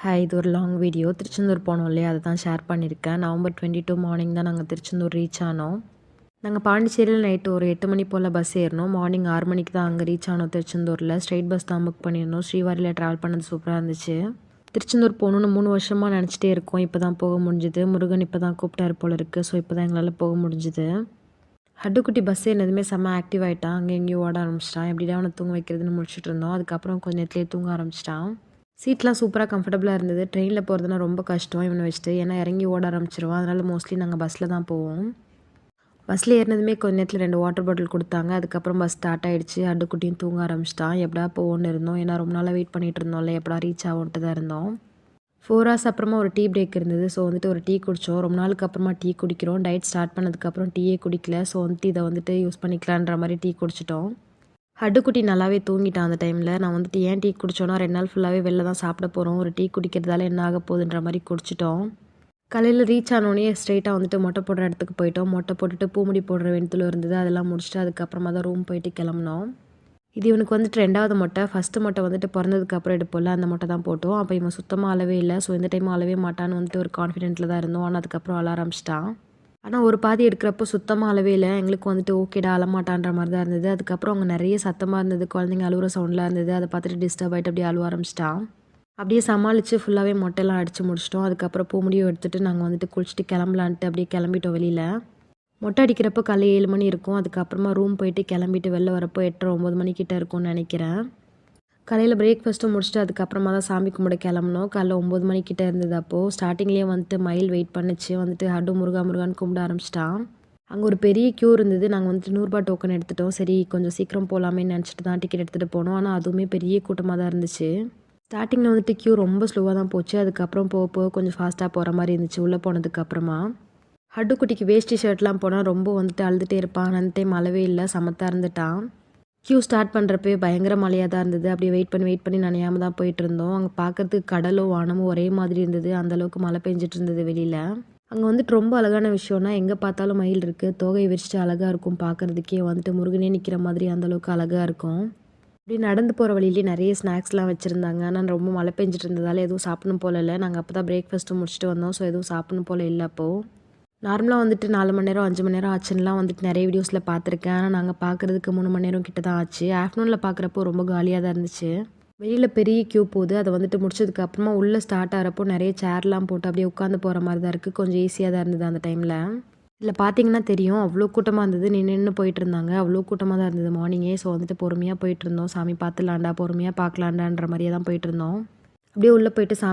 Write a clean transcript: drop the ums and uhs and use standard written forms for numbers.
Hi, இது ஒரு long video. Tiruchendur போனோம் இல்லையா, அதை தான் ஷேர் பண்ணியிருக்கேன். நவம்பர் 22 மார்னிங் தான் நாங்கள் திருச்செந்தூர் ரீச் ஆனோம். நாங்கள் பாண்டிச்சேரியில் நைட்டு ஒரு 8 மணி போல் பஸ் ஏறினோம். மார்னிங் 6 மணிக்கு தான் அங்கே ரீச் ஆனோம். திருச்செந்தூரில் ஸ்ட்ரெயிட் பஸ் தான் புக் பண்ணியிருந்தோம். ஸ்ரீவாரியில் ட்ராவல் பண்ணது சூப்பராக இருந்துச்சு. திருச்செந்தூர் போகணுன்னு 3 வருஷமாக நினச்சிட்டே இருக்கோம். இப்போ தான் போக முடிஞ்சுது. முருகன் இப்போ தான் கூப்பிட்டாரு போல இருக்குது. ஸோ இப்போ தான் எங்களால் போக முடிஞ்சுது. ஹட்டுக்குட்டி பஸ் ஏறினதுமே செம்ம ஆக்டிவ் ஆகிட்டான். அங்கே எங்கேயும் ஓட ஆரம்பிச்சிட்டான். எப்படிடா அவனை தூங்க வைக்கிறதுன்னு முடிச்சுட்டு இருந்தோம். அதுக்கப்புறம் கொஞ்சம் நேரத்துலேயே தூங்க ஆரம்பிச்சிட்டான். சீட்லாம் சூப்பராக கம்ஃபர்டபுளாக இருந்தது. ட்ரெயினில் போகிறதுனா ரொம்ப கஷ்டம் இவனை வச்சுட்டு. ஏன்னா இறங்கி ஓட ஆரம்பிச்சிருவான். அதனால் மோஸ்ட்லி நாங்கள் பஸ்ஸில் தான் போவோம். பஸ்ஸில் ஏறினதுமே கொஞ்ச நேரத்தில் 2 வாட்டர் பாட்டில் கொடுத்தாங்க. அதுக்கப்புறம் பஸ் ஸ்டார்ட் ஆகிடுச்சு. அட்டுக்குட்டியும் தூங்க ஆரம்பிச்சிட்டான். எப்படா போவோன்னு இருந்தோம். ஏன்னா ரொம்ப நாளாக வெயிட் பண்ணிகிட்டு இருந்தோம்ல, எப்படா ரீச் ஆகும்ட்டு தான் இருந்தோம். 4 ஹவர்ஸ் அப்புறமா ஒரு டீ பிரேக் இருந்தது. ஸோ ஒரு டீ குடித்தோம். ரொம்ப நாளுக்கு அப்புறமா டீ குடிக்கிறோம். டயட் ஸ்டார்ட் பண்ணதுக்கப்புறம் டீயே குடிக்கல. ஸோ இதை யூஸ் பண்ணிக்கலான்ற மாதிரி டீ குடிச்சிட்டோம். ஹட்டுக்குட்டி நல்லாவே தூங்கிட்டான் அந்த டைமில். நான் ஏன் டீ குடித்தோன்னா 2 நாள் ஃபுல்லாகவே வெளில தான் சாப்பிட போகிறோம். ஒரு டீ குடிக்கிறதால என்ன ஆக போகுதுன்ற மாதிரி குடிச்சிட்டோம். காலையில் ரீச் ஆனோடனே ஸ்ட்ரெயிட்டாக மொட்டை போடுற இடத்துக்கு போயிட்டோம். மொட்டை போட்டுட்டு பூமுடி போடுற வெண்துளு இருந்தது. அதெல்லாம் முடிச்சுட்டு அதுக்கப்புறமா தான் ரூம் போயிட்டு கிளம்புனோம். இது இவனுக்கு 2வது மொட்டை. ஃபஸ்ட்டு மொட்டை பிறந்ததுக்கப்புறம் எடுப்போம்ல, அந்த மொட்டை தான் போட்டோம். அப்போ இவன் சுத்தமாக அளவே இல்லை. ஸோ இந்த டைம் அளவே மாட்டான்னு ஒரு கான்ஃபிடென்ட்டில் தான் இருந்தோம். ஆனால் அதுக்கப்புறம் அழ ஆரம்பிச்சிட்டான். ஆனால் ஒரு பாதி எடுக்கிறப்போ சுத்தமாக அளவே இல்லை. எங்களுக்கு ஓகேடா அழமாட்டான்ற மாதிரி தான் இருந்தது. அதுக்கப்புறம் அவங்க நிறைய சத்தமாக இருந்தது. குழந்தைங்க அழுகிற சவுண்ட்லாம் இருந்தது. அதை பார்த்துட்டு டிஸ்டர்ப் ஆகிட்டு அப்படியே அழுவ ஆரம்பிச்சிட்டான். அப்படியே சமாளித்து ஃபுல்லாகவே மொட்டையெல்லாம் அடித்து முடிச்சிட்டோம். அதுக்கப்புறம் பூமுடியும் எடுத்துகிட்டு நாங்கள் குளிச்சுட்டு கிளம்பலான்ட்டு அப்படியே கிளம்பிட்டோம் வெளியில். மொட்டை அடிக்கிறப்போ காலையில் 7 மணி இருக்கும். அதுக்கப்புறமா ரூம் போயிட்டு கிளம்பிட்டு வெளில வரப்போ 8:30 9 மணிக்கிட்ட இருக்கும்னு நினைக்கிறேன். காலையில் பிரேக்ஃபாஸ்ட்டும் முடிச்சுட்டு அதுக்கப்புறமா தான் சாமி கும்பிட கிளம்புனோம். காலைல 9 மணிக்கிட்ட இருந்தது. அப்போது ஸ்டார்டிங்லேயே மயில் வெயிட் பண்ணிச்சு. ஹட்டு முருகா முருகான்னு கும்பிட ஆரம்பிச்சிட்டான். அங்கே ஒரு பெரிய க்யூ இருந்தது. நாங்கள் 100 டோக்கன் எடுத்துட்டோம். சரி கொஞ்சம் சீக்கிரம் போகலாமேன்னு நினச்சிட்டு தான் டிக்கெட் எடுத்துகிட்டு போனோம். ஆனால் அதுவுமே பெரிய கூட்டமாக தான் இருந்துச்சு. ஸ்டார்டிங்கில் க்யூ ரொம்ப ஸ்லோவாக தான் போச்சு. அதுக்கப்புறம் போக போக கொஞ்சம் ஃபாஸ்ட்டாக போகிற மாதிரி இருந்துச்சு உள்ளே போனதுக்கப்புறமா. ஹட்டுக்குட்டிக்கு வேஷ்டி ஷர்ட்லாம் போனால் ரொம்ப அழுதுகிட்டே இருப்பான். அந்த டைம் அளவே இல்லை, சமத்தாக இருந்துட்டான். க்யூ ஸ்டார்ட் பண்ணுறப்பே பயங்கர மழையாக தான் இருந்தது. அப்படியே வெயிட் பண்ணி நனையாமல் தான் போயிட்டு இருந்தோம். அங்கே பார்க்குறதுக்கு கடலும் வானமும் ஒரே மாதிரி இருந்தது. அந்தளவுக்கு மழை பெஞ்சிட்டு இருந்தது வெளியில். அங்கே ரொம்ப அழகான விஷயம்னா எங்கே பார்த்தாலும் மயில் இருக்குது. தோகை விரிச்சிட்டு அழகாக இருக்கும் பார்க்குறதுக்கே. முருகனே நிற்கிற மாதிரி அந்தளவுக்கு அழகாக இருக்கும். அப்படி நடந்து போகிற வழியிலே நிறைய ஸ்நாக்ஸ்லாம் வச்சுருந்தாங்க. ஆனால் ரொம்ப மழை பெஞ்சிட்டு இருந்ததால் எதுவும் சாப்பிடணும் போல இல்லை. நாங்கள் அப்போ தான் பிரேக்ஃபாஸ்ட்டும் முடிச்சுட்டு வந்தோம். ஸோ எதுவும் சாப்பிடணும் போல் இல்லை. அப்போது நார்மலாக 4 மணி நேரம் 5 மணி நேரம் ஆச்சுன்னெலாம் நிறைய வீடியோஸில் பார்த்துருக்கேன். ஆனால் நாங்கள் பார்க்குறதுக்கு 3 மணி நேரம் கிட்ட தான் ஆச்சு. ஆஃப்டர்நூனில் பார்க்குறப்போ ரொம்ப காலியாக தான் இருந்துச்சு. வெளியில் பெரிய க்யூ போகுது. அதை முடிச்சதுக்கப்புறமா உள்ளே ஸ்டார்ட் ஆகிறப்போ நிறைய சேர்லாம் போட்டு அப்படியே உட்காந்து போகிற மாதிரி தான் இருக்குது. கொஞ்சம் ஈஸியாக தான் இருந்தது அந்த டைமில். இதில் பார்த்தீங்கன்னா தெரியும், அவ்வளோ கூட்டமாக இருந்தது. நின்று போயிட்டு இருந்தாங்க. அவ்வளோ கூட்டமாக தான் இருந்தது மார்னிங்கே. ஸோ பொறுமையாக போயிட்டு இருந்தோம். சாமி பார்த்துலாண்டா பொறுமையாக பார்க்கலாண்டான்ற மாதிரியே தான் போயிட்டு இருந்தோம். அப்படியே உள்ளே போயிட்டு சாமி